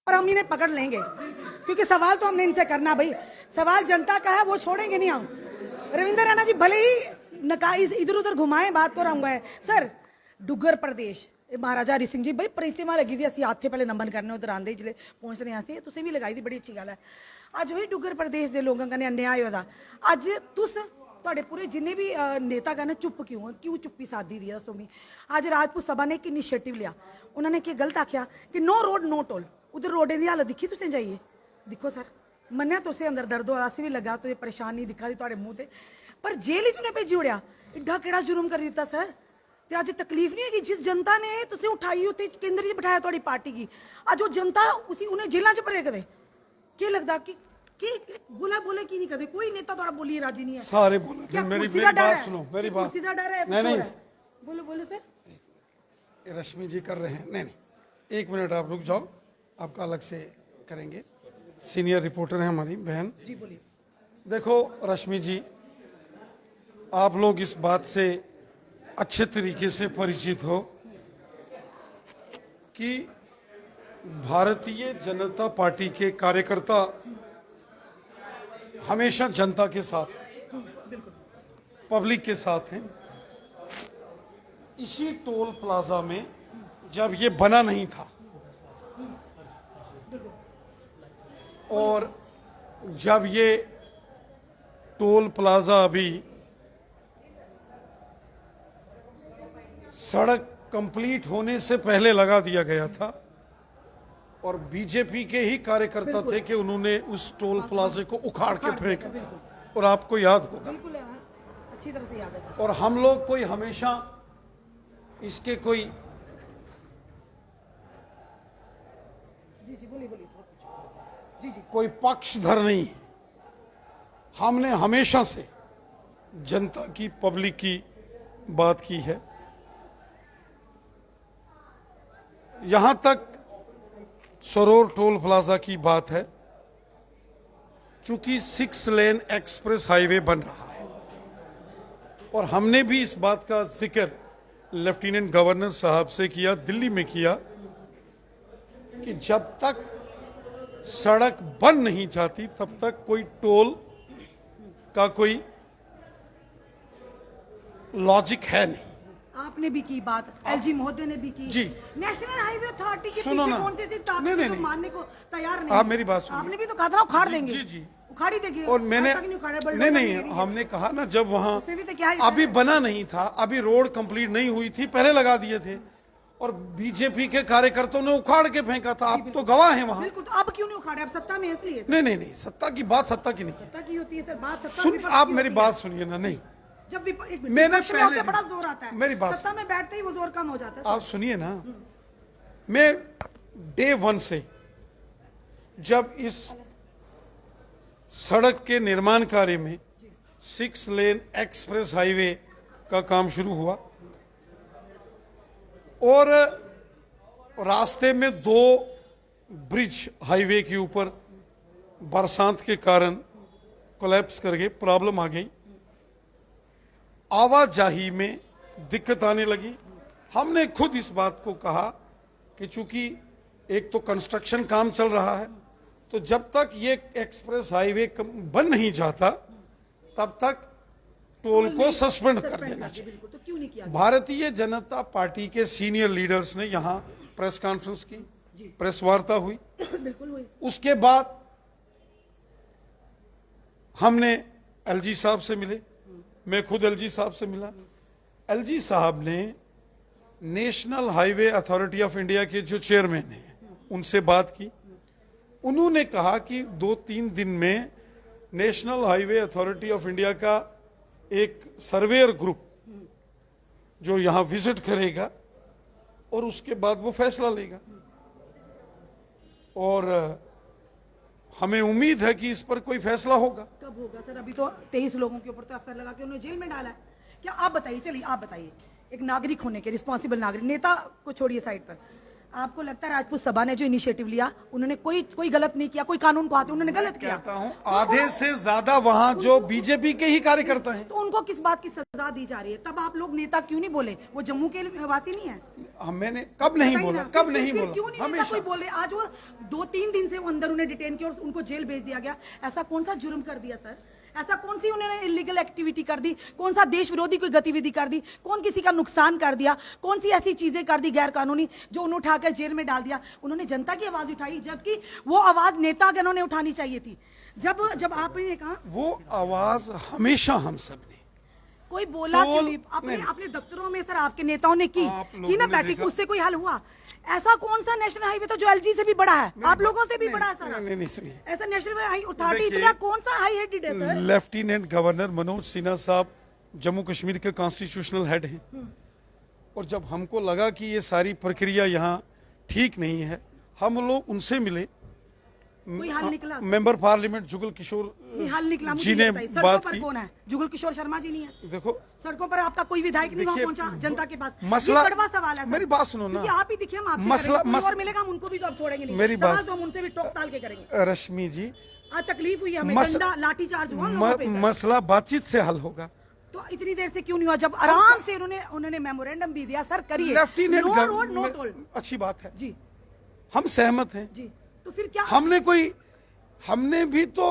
और हम इन्हें पकड़ लेंगे, क्योंकि सवाल तो हमने इनसे करना भाई, सवाल जनता का है, वो छोड़ेंगे नहीं हम। रविंद्र रैना जी भले ही नकाई इधर उधर घुमाए बात को रंगा है सर। डुग्गर प्रदेश महाराजा हरि सिंह जी भाई प्रतिमा लगी थी, असं हाथे पहले नमन करने उधर आंदे जिले पहुंच रहे हैं, तुसें भी लगाई थी, बड़ी अच्छी गल है। अज वही डुग्गर प्रदेश के लोगों का अन्याय होता, अज तुस ਤੁਹਾਡੇ पूरे जिन्हें भी नेता कहना चुप क्यों चुप्पी साधी दी दसो मी। अज राजपूत सभा ने एक इनिशिएटिव लिया, उन्होंने क्या गलत आख्या कि नो रोड नो टोल, उधर रोडे की हालत दिखी तुसें जाइए, दिखो सर मन्निया तुसें अंदर दर्द हो, अस भी लगा तुझे परेशान नहीं दिखा दी थोड़े मुँह से, पर जेल ही तुने भेजी उड़िया, एडा केड़ा जुर्म कर दिता सर। तो अज तकलीफ नहीं है कि जिस जनता ने तुसें उठाई उत्ते केंद्र च बिठाया थोड़ी पार्टी की, अज वो जनता उसी उन्हें जेलों च भरे कदे क्या लगता कि बोला बोले की नहीं करते, कोई नेता थोड़ा बोलिए राजी नहीं है, सारे बोले थे। मेरी बात सुनो, मेरी बात कुर्सी का डर है, नहीं बोलो बोलो सर। रश्मि जी कर रहे हैं, नहीं एक मिनट आप रुक जाओ, आपका अलग से करेंगे, सीनियर रिपोर्टर हैं हमारी बहन जी, बोलिए। देखो रश्मि जी, आप लोग इस बात से अच्छे तरीके से परिचित हो कि भारतीय जनता पार्टी के कार्यकर्ता हमेशा जनता के साथ, पब्लिक के साथ हैं। इसी टोल प्लाजा में जब ये बना नहीं था और जब ये टोल प्लाजा अभी सड़क कंप्लीट होने से पहले लगा दिया गया था और बीजेपी के ही कार्यकर्ता थे कि उन्होंने उस टोल प्लाजे को उखाड़ के फेंका था, और आपको याद होगा, अच्छी तरह से याद है सर। और हम लोग कोई हमेशा इसके कोई कोई पक्षधर नहीं है। हमने हमेशा से जनता की, पब्लिक की बात की है। यहां तक सरोर टोल प्लाजा की बात है, चूंकि 6 लेन एक्सप्रेस हाईवे बन रहा है और हमने भी इस बात का जिक्र लेफ्टिनेंट गवर्नर साहब से किया, दिल्ली में किया, कि जब तक सड़क बन नहीं जाती तब तक कोई टोल का कोई लॉजिक है नहीं। आपने भी की बात, एलजी महोदय ने भी की जी। नेशनल हाईवे अथॉरिटी के सुनो पीछे ना। कौन से नहीं, तो मानने को तैयार नहीं। आप मेरी बात सुनिए। आपने भी तो कहा था ना उखाड़ देंगे। जी, जी। उखाड़ी देंगे। और मैंने नहीं हमने कहा ना, जब वहां अभी बना नहीं था, अभी रोड कंप्लीट नहीं हुई थी, पहले लगा दिए थे और बीजेपी के कार्यकर्ताओं ने उखाड़ के फेंका था। आप तो गवाह हैं वहां। बिल्कुल, तो अब क्यों नहीं उखाड़े? अब सत्ता में इसलिए नहीं, सत्ता की बात सत्ता की नहीं है, सत्ता की होती है सर, बात सत्ता सुन, आप मेरी बात सुनिए ना। नहीं, जब मैंने पहले बड़ा जोर आता है, मेरी बात सत्ता में बैठते ही वो जोर कम हो जाता है। आप सुनिए ना, मैं डे 1 से जब इस सड़क के निर्माण कार्य में 6 लेन एक्सप्रेस हाईवे का काम शुरू हुआ और रास्ते में 2 ब्रिज हाईवे के ऊपर बरसात के कारण कोलैप्स कर गए, प्रॉब्लम आ गई, आवाजाही में दिक्कत आने लगी। हमने खुद इस बात को कहा कि चूंकि एक तो कंस्ट्रक्शन काम चल रहा है, तो जब तक ये एक्सप्रेस हाईवे बन नहीं जाता तब तक टोल को सस्पेंड कर देना चाहिए। भारतीय जनता पार्टी के सीनियर लीडर्स ने यहां प्रेस कॉन्फ्रेंस की, प्रेस वार्ता हुई, उसके बाद हमने एलजी साहब से मिले, मैं खुद एलजी साहब से मिला। एलजी साहब ने national highway authority of India के जो चेयरमैन हैं उनसे बात की। उन्होंने कहा कि 2-3 दिन में national highway authority of India का एक सर्वेयर ग्रुप जो यहां विजिट करेगा और उसके बाद वो फैसला लेगा, और हमें उम्मीद है कि इस पर कोई फैसला होगा। कब होगा सर? अभी तो 23 लोगों के ऊपर तो एफआईआर लगा के उन्हें जेल में डाला है। क्या आप बताइए, चलिए आप बताइए, एक नागरिक होने के, रिस्पॉन्सिबल नागरिक, नेता को छोड़िए साइड पर, आपको लगता है राजपूत सभा ने जो इनिशिएटिव लिया, उन्होंने कोई गलत नहीं किया, कोई कानून को आते उन्होंने गलत किया? कहता हूं आधे से ज्यादा वहां जो बीजेपी के ही कार्यकर्ता हैं, तो उनको किस बात की सजा दी जा रही है? तब आप लोग नेता क्यों नहीं बोले? वो जम्मू के वासी नहीं है? मैंने कब नहीं बोला, कब नहीं फिर बोला, क्यों नहीं नेता कोई बोल रहे? आज वो 2-3 दिन से वो अंदर उन्हें डिटेन किया और उनको जेल भेज दिया गया। ऐसा कौन सा जुर्म कर दिया सर? ऐसा कौन सी उन्होंने इलीगल एक्टिविटी कर दी? कौन सा देश विरोधी कोई गतिविधि कर दी? कौन किसी का नुकसान कर दिया? कौन सी ऐसी चीजें कर दी गैर कानूनी जो उन्हें उठाकर जेल में डाल दिया? उन्होंने जनता की आवाज उठाई, जबकि वो आवाज नेतागणों ने उठानी चाहिए थी। जब आपने कहा, वो आवाज हमेशा हम सब ने, कोई बोला क्यों नहीं? नहीं। अपने दफ्तरों में सर आपके नेताओं ने की ना बैठक, उससे कोई हल हुआ? ऐसा कौन सा नेशनल हाईवे था जो एलजी से भी बड़ा है, आप लोगों से भी बड़ा है सर? नहीं सुनिए, ऐसा नेशनल अथॉरिटी इतना कौन सा हाई हेडेड है sir? Lieutenant governor Manoj Sinha साहब जम्मू कश्मीर के कॉन्स्टिट्यूशनल हेड हैं, और जब हमको लगा कि ये सारी प्रक्रिया यहाँ ठीक नहीं है, हम लोग उनसे मिले। कोई हल निकला? मेंबर पार्लियामेंट जुगल किशोर हल निकला जी ने बात की। कौन है? जुगल किशोर शर्मा जी नहीं है? देखो सड़कों पर आपका कोई विधायक नहीं वहां पहुंचा जनता के पास। मसला, ये कड़वा सवाल है सर। मेरी बात सुनो ना, क्योंकि आप ही दिखे, हम आपसे मसला और मिलेगा, हम उनको भी तो अब छोड़ेंगे नहीं। मेरी सवाल बात, तो हम उनसे भी टोक टाल के करेंगे। रश्मि जी, आज तकलीफ हुई हमें, डंडा लाठी चार्ज हुआ लोगों पे। मसला बातचीत से हल होगा। तो इतनी देर से क्यों नहीं हुआ, जब आराम से उन्होंने मेमोरेंडम भी दिया? सर करिए, lieutenant no road no toll, अच्छी बात है जी, हम सहमत हैं जी। तो फिर क्या? हमने भी तो,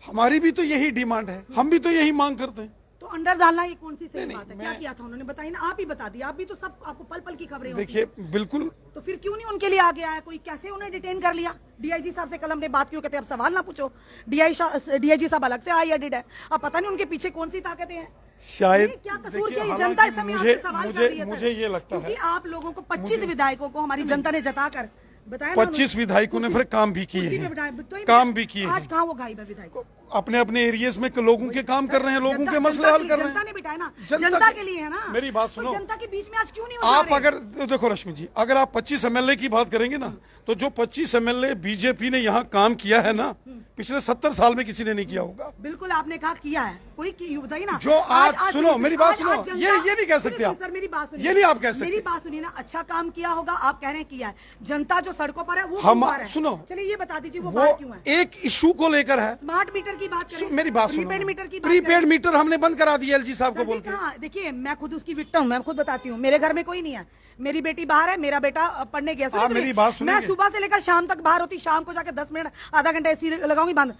हमारी भी तो यही डिमांड है, हम भी तो यही मांग करते हैं। तो अंडर डालना ये कौन सी सही नहीं, बात है? क्या किया था उन्होंने? बताइए ना, आप ही बता दिया। आप भी तो सब, आपको पल पल की खबरें होती देखिए हैं। बिल्कुल, तो फिर क्यों नहीं उनके लिए आ गया है कोई? कैसे उन्हें डिटेन कर लिया? डीआईजी साहब से कल हमने बात क्यों कहते? अब सवाल ना पूछो, डीआईजी साहब अलग से आई एडिड है। अब पता नहीं उनके पीछे कौन सी ताकतें हैं। शायद क्या कसूर किया? जनता इस समय आपसे सवाल कर रही है। मुझे ये लगता है, क्योंकि आप लोगों को 25 विधायकों को हमारी जनता ने जताकर बताया, 25 विधायकों ने फिर काम भी किए हैं, काम भी किए आज हैं, कहाँ वो गायब है विधायक? अपने अपने एरियाज में लोगों के काम कर रहे हैं, लोगों के मसले हल कर रहे जनता हैं। ने बिठाया ना, जनता के लिए है ना। मेरी बात सुनो, तो जनता के बीच में आज क्यों नहीं आप अगर देखो रश्मि जी, अगर आप 25 एमएलए की बात करेंगे ना, तो जो 25 एमएलए बीजेपी ने यहाँ काम किया है ना, पिछले 70 साल में किसी ने नहीं किया होगा। बिल्कुल आपने कहा किया है, कोई बताइए ना। जो आज सुनो, मेरी बात सुनो, ये नहीं कह सकते आप, सर मेरी बात सुनिए, ये नहीं आप कह सकते। मेरी बात सुनिए ना, अच्छा काम किया होगा, आप कह रहे हैं किया है। जनता जो सड़कों पर है वो हम, क्यों आ रहा है? सुनो, चलिए ये बता दीजिए वो बात क्यों है? एक इशू को लेकर है। स्मार्ट मीटर की बात करें, मेरी बात सुनो, प्रीपेड मीटर की बात प्रीपेड मीटर हमने बंद करा दिया एलजी साहब को बोल के। देखिए मैं खुद उसकी विक्टिम हूं, मैं खुद बताती हूँ। मेरे घर में कोई नहीं है, मेरी बेटी बाहर है, मेरा बेटा पढ़ने गया। आप मेरी बात सुनिए, मैं सुबह से लेकर शाम तक बाहर होती, शाम को जाकर 10 मिनट आधा घंटा एसी लगाऊंगी बंद।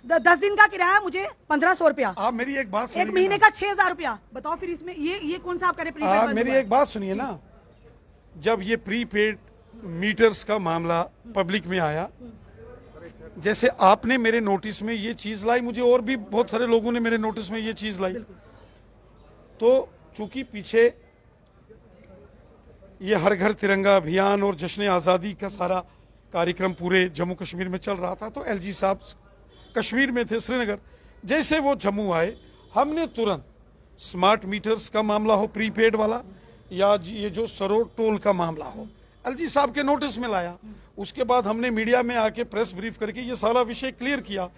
10 दिन का किराया मुझे 1500 रुपया। आप मेरी एक बात सुनिए, एक महीने का 6000 रुपया। बताओ फिर इसमें ये कौन सा आप करें? आप मेरी एक बात सुनिए ना, जब ये प्रीपेड मीटर्स का मामला पब्लिक में आया, जैसे आपने मेरे नोटिस में ये चीज लाई, मुझे और भी बहुत सारे लोगों ने मेरे नोटिस में ये चीज लाई, तो चूंकि पीछे ये हर घर तिरंगा अभियान और जश्न आज़ादी का सारा कार्यक्रम पूरे जम्मू कश्मीर में चल रहा था, तो एलजी साहब कश्मीर में थे, श्रीनगर। जैसे वो जम्मू आए, हमने तुरंत स्मार्ट मीटर्स का मामला हो, प्रीपेड वाला, या ये जो सरोड टोल का मामला हो, एलजी साहब के नोटिस में लाया। उसके बाद हमने मीडिया में आके प्रेस ब्रीफ करके ये सारा विषय क्लियर किया।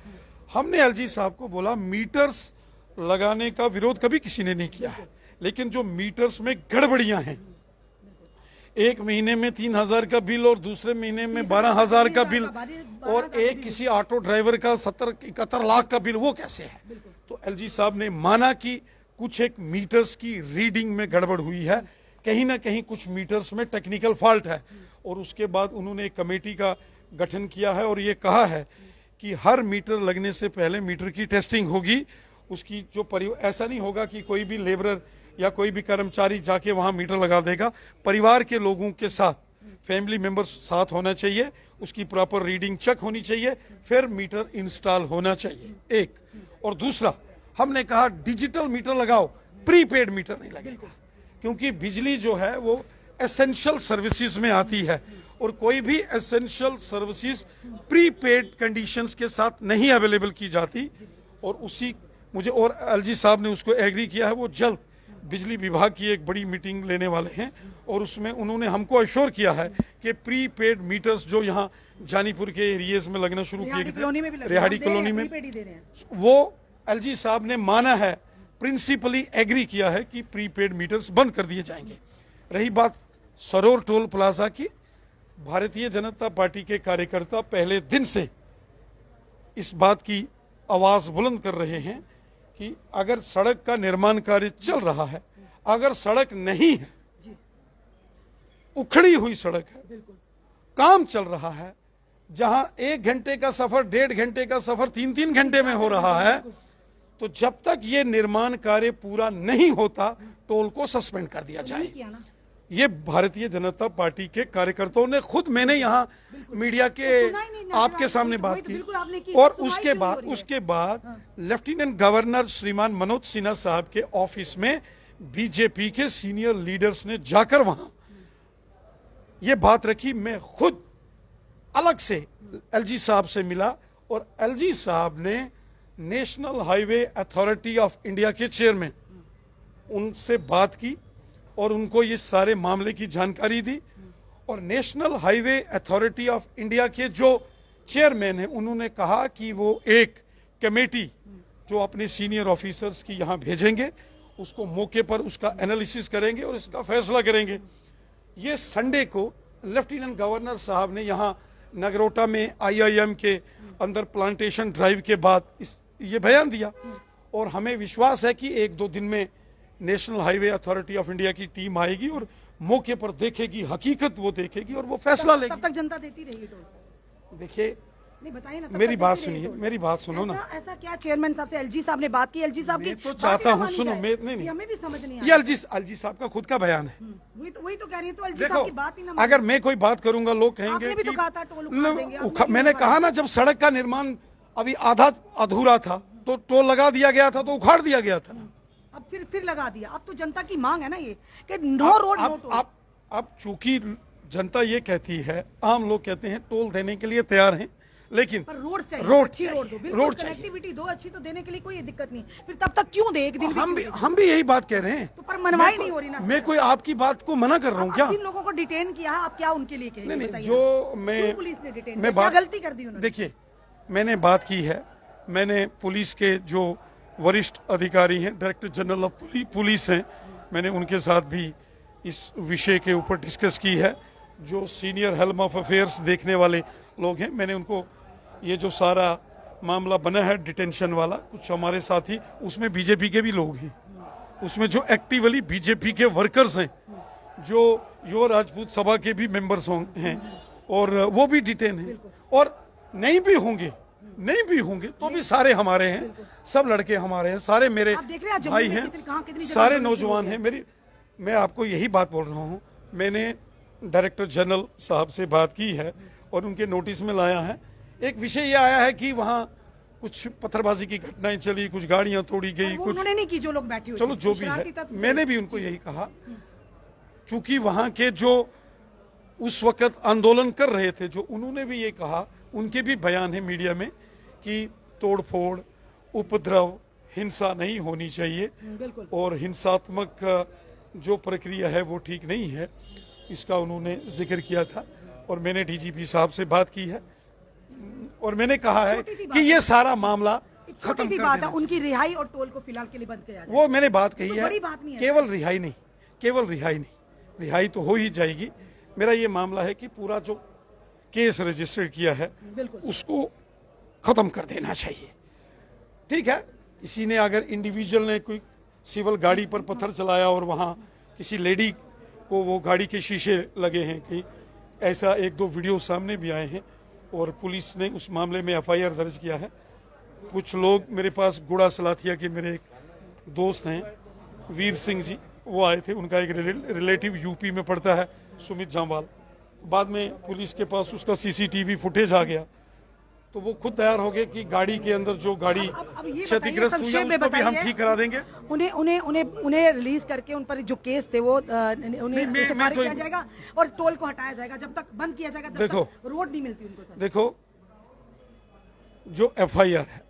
हमने एलजी साहब को बोला, मीटर्स लगाने का विरोध कभी किसी ने नहीं किया है, लेकिन जो मीटर्स में गड़बड़ियां हैं, एक महीने में 3000 का बिल और दूसरे महीने में 12000 का बिल, और एक किसी ऑटो ड्राइवर का 70-71 लाख का बिल, वो कैसे है? तो एलजी साहब ने माना कि कुछ एक मीटर्स की रीडिंग में गड़बड़ हुई है, कहीं ना कहीं कुछ मीटर्स में टेक्निकल फॉल्ट है, और उसके बाद उन्होंने एक कमेटी का गठन किया है और ये कहा है कि हर मीटर लगने से पहले मीटर की टेस्टिंग होगी। उसकी जो ऐसा नहीं होगा कि कोई भी लेबरर या कोई भी कर्मचारी जाके वहां मीटर लगा देगा। परिवार के लोगों के साथ, फैमिली मेंबर्स साथ होना चाहिए, उसकी प्रॉपर रीडिंग चेक होनी चाहिए, फिर मीटर इंस्टॉल होना चाहिए, एक। और दूसरा, हमने कहा डिजिटल मीटर लगाओ, प्रीपेड मीटर नहीं लगेगा, क्योंकि बिजली जो है वो एसेंशियल सर्विसेज में आती है, और कोई भी एसेंशियल सर्विसेज प्रीपेड कंडीशंस के साथ नहीं अवेलेबल की जाती। और उसी मुझे, और एलजी साहब ने उसको एग्री किया है, वो जल्द बिजली विभाग की एक बड़ी मीटिंग लेने वाले हैं, और उसमें उन्होंने हमको अश्योर किया है कि प्रीपेड मीटर्स जो यहाँ जानीपुर के एरियाज में लगना शुरू किए गए, रिहाड़ी कॉलोनी में, वो एलजी साहब ने माना है, प्रिंसिपली एग्री किया है कि प्रीपेड मीटर्स बंद कर दिए जाएंगे। रही बात सरोर टोल प्लाजा की, भारतीय जनता पार्टी के कार्यकर्ता पहले दिन से इस बात की आवाज बुलंद कर रहे हैं कि अगर सड़क का निर्माण कार्य चल रहा है, अगर सड़क नहीं है, उखड़ी हुई सड़क है, काम चल रहा है, जहां 1 घंटे का सफर 1.5 घंटे का सफर 3-3 घंटे में हो रहा है, तो जब तक ये निर्माण कार्य पूरा नहीं होता टोल को सस्पेंड कर दिया जाए। ये भारतीय जनता पार्टी के कार्यकर्ताओं ने खुद, मैंने यहाँ मीडिया के आपके सामने बात की, और उसके बाद लेफ्टिनेंट गवर्नर श्रीमान मनोज सिन्हा साहब के ऑफिस में बीजेपी के सीनियर लीडर्स ने जाकर वहां ये बात रखी। मैं खुद अलग से एलजी साहब से मिला और एलजी साहब ने national highway authority of India के चेयरमैन, उनसे बात की और उनको ये सारे मामले की जानकारी दी। और national highway authority of India के जो चेयरमैन हैं, उन्होंने कहा कि वो एक कमेटी जो अपने सीनियर ऑफिसर्स की यहाँ भेजेंगे, उसको मौके पर उसका एनालिसिस करेंगे और इसका फैसला करेंगे। ये संडे को लेफ्टिनेंट गवर्नर साहब ने यहाँ नगरोटा में IIM के अंदर प्लांटेशन ड्राइव के बाद ये बयान दिया, और हमें विश्वास है कि 1-2 दिन में national highway authority of India की टीम आएगी और मौके पर देखेगी, हकीकत वो देखेगी और वो फैसला लेगी। तब तक जनता देती रहेगी टोल? देखिए, नहीं बताइए ना, मेरी बात सुनिए, मेरी बात सुनो ना। ऐसा क्या चेयरमैन साहब से एलजी साहब ने बात की? एलजी साहब की तो चाहता हूँ, सुनो, नहीं, हमें भी समझ नहीं ये एलजी साहब का खुद का बयान है। वही तो कह रही है, तो एलजी साहब की बात ही ना। अगर मैं कोई बात करूंगा, लोग कहेंगे आपने भी तो कहा था टोल उखाड़ देंगे। मैंने कहा ना, जब सड़क का निर्माण अभी आधा अधूरा था तो टोल लगा दिया गया था, तो उखाड़ दिया गया था। अब फिर लगा दिया। अब तो जनता की मांग है ना ये कि नो रोड नो टोल। अब चूंकि जनता ये कहती है, आम लोग कहते हैं टोल देने के लिए तैयार हैं, लेकिन रोड चाहिए, अच्छी रोड दो, बिल्कुल कनेक्टिविटी दो अच्छी, तो देने के लिए कोई दिक्कत नहीं। फिर तब तक क्यों दे? एक दिन हम भी यही बात कह रहे हैं। तो पर मनवाई नहीं हो रही ना। मैं कोई आपकी बात को मना कर रहा हूँ क्या? जिन लोगों को डिटेन किया है, आप क्या उनके लिए कहेंगे? नहीं, जो पुलिस ने डिटेन, मैं क्या गलती कर दी उन्होंने? देखिए, मैंने बात की है, मैंने पुलिस के जो वरिष्ठ अधिकारी हैं, डायरेक्टर जनरल ऑफ पुलिस हैं, मैंने उनके साथ भी इस विषय के ऊपर डिस्कस की है। जो सीनियर हेल्म ऑफ अफेयर्स देखने वाले लोग हैं, मैंने उनको ये जो सारा मामला बना है डिटेंशन वाला, कुछ हमारे साथी उसमें बीजेपी के भी लोग हैं, उसमें जो एक्टिवली बीजेपी के वर्कर्स हैं, जो युवा राजपूत सभा के भी मेंबर्स हैं, और वो भी डिटेन हैं, और नहीं भी होंगे तो भी सारे हमारे हैं, सब लड़के हमारे हैं, सारे मेरे भाई हैं, सारे नौजवान हैं। मैं आपको यही बात बोल रहा हूँ। मैंने डायरेक्टर जनरल साहब से बात की है और उनके नोटिस में लाया है। एक विषय ये आया है कि वहाँ कुछ पत्थरबाजी की घटनाएं चली, कुछ गाड़ियां तोड़ी गई, कुछ उन्होंने नहीं की, जो लोग बैठे हुए, चलो जो भी है, मैंने भी उनको यही कहा, चूंकि वहाँ के जो उस वक्त आंदोलन कर रहे थे, जो उन्होंने भी ये कहा, उनके भी बयान है मीडिया में कि तोड़फोड़, उपद्रव, हिंसा नहीं होनी चाहिए, और हिंसात्मक जो प्रक्रिया है वो ठीक नहीं है, इसका उन्होंने जिक्र किया था। और मैंने डीजीपी साहब से बात की है और मैंने कहा है कि ये सारा मामला खत्म कर बात है, उनकी रिहाई और टोल को फिलहाल के लिए बंद किया जाए। वो मैंने बात कही है, बड़ी बात नहीं है। केवल रिहाई नहीं, रिहाई तो हो ही जाएगी। मेरा ये मामला है कि पूरा जो केस रजिस्टर किया है उसको खत्म कर देना चाहिए। ठीक है, किसी ने अगर इंडिविजुअल ने कोई सिविल गाड़ी पर पत्थर चलाया और वहाँ किसी लेडी को वो गाड़ी के शीशे लगे हैं, कहीं ऐसा 1-2 वीडियो सामने भी आए हैं, और पुलिस ने उस मामले में FIR दर्ज किया है। कुछ लोग मेरे पास गुड़ा सलाथिया के मेरे एक दोस्त हैं, वीर सिंह जी, वो आए थे, उनका एक रिलेटिव यूपी में पड़ता है, सुमित जामवाल। बाद में पुलिस के पास उसका CCTV फुटेज आ गया, तो वो खुद तैयार हो गए कि गाड़ी के अंदर जो गाड़ी क्षतिग्रस्त हुई है उसको भी हम ठीक करा देंगे। उन्हें रिलीज करके उन पर जो केस थे वो उन्हें फारिग किया जाएगा और टोल को हटाया जाएगा। जब तक बंद किया जाएगा तब तक रोड नहीं मिलती उनको। सर देखो, जो FIR है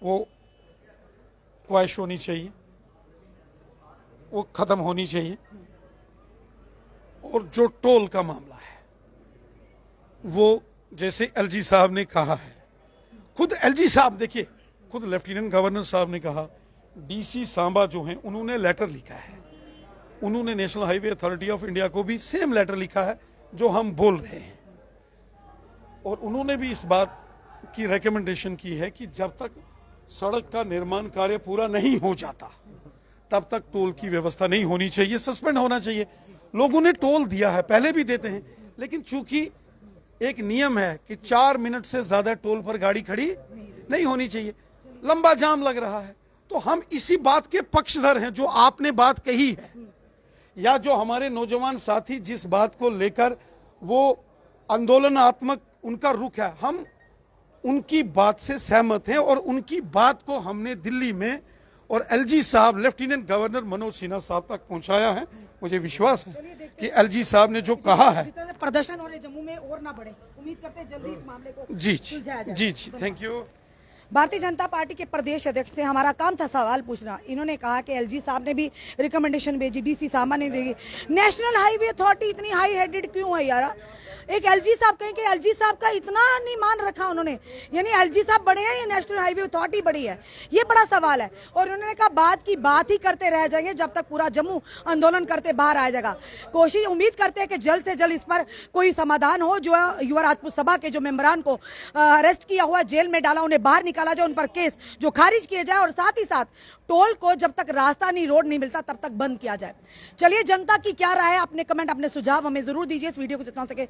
वो ख्वाहिश होनी चाहिए, वो खत्म होनी चाहिए, और जो टोल का मामला है वो जैसे LG साहब ने कहा है, खुद LG साहब, देखिए, खुद लेफ्टिनेंट गवर्नर साहब ने कहा, DC सांबा जो हैं उन्होंने लेटर लिखा है, उन्होंने national highway authority of India को भी सेम लेटर लिखा है, जो हम बोल रहे हैं। और उन्होंने भी इस बात की रिकमेंडेशन की है कि जब तक सड़क का निर्माण कार्य पूरा नहीं हो जाता तब तक टोल की व्यवस्था नहीं होनी चाहिए, सस्पेंड होना चाहिए। लोगों ने टोल दिया है, पहले भी देते हैं, लेकिन चूंकि एक नियम है कि 4 मिनट से ज्यादा टोल पर गाड़ी खड़ी नहीं होनी चाहिए, लंबा जाम लग रहा है, तो हम इसी बात के पक्षधर हैं। जो आपने बात कही है या जो हमारे नौजवान साथी जिस बात को लेकर वो आंदोलनात्मक उनका रुख है, हम उनकी बात से सहमत हैं और उनकी बात को हमने दिल्ली में और एलजी साहब, लेफ्टिनेंट गवर्नर मनोज सिन्हा साहब तक पहुंचाया है। मुझे विश्वास है कि एलजी साहब ने जो कहा है, जितना प्रदर्शन हो रहे जम्मू में और ना बढ़े, उम्मीद करते हैं जल्दी इस मामले को जी सुलझाया जाए। जी जी, thank you. Bharatiya Janata party के प्रदेश अध्यक्ष से हमारा काम था सवाल पूछना। इन्होंने कहा कि एलजी साहब ने भी रिकमेंडेशन भेजी, डीसी साहब ने देगी। नेशनल हाईवे अथॉरिटी इतनी हाई हेडेड क्यों है यार? एक एलजी साहब कहें कि एलजी साहब का इतना नहीं मान रखा उन्होंने, यानी एलजी साहब बड़े हैं या नेशनल हाईवे अथॉरिटी बड़ी है, ये बड़ा सवाल है। और उन्होंने कहा बात की बात ही करते रह जाएंगे जब तक पूरा जम्मू आंदोलन करते बाहर आ जाएगा। कोशिश उम्मीद करते हैं कि जल्द से जल्द इस पर कोई समाधान हो। जो युवा राजपूत सभा के जो मेंबरान को अरेस्ट किया हुआ, जेल में डाला, उन्हें बाहर निकाला जाए, उन पर केस जो खारिज किए जाए और साथ ही साथ टोल को जब तक रास्ता नहीं, रोड नहीं मिलता तब तक बंद किया जाए। चलिए, जनता की क्या राय है? अपने कमेंट, अपने सुझाव हमें जरूर दीजिए। इस वीडियो को जितना हो सके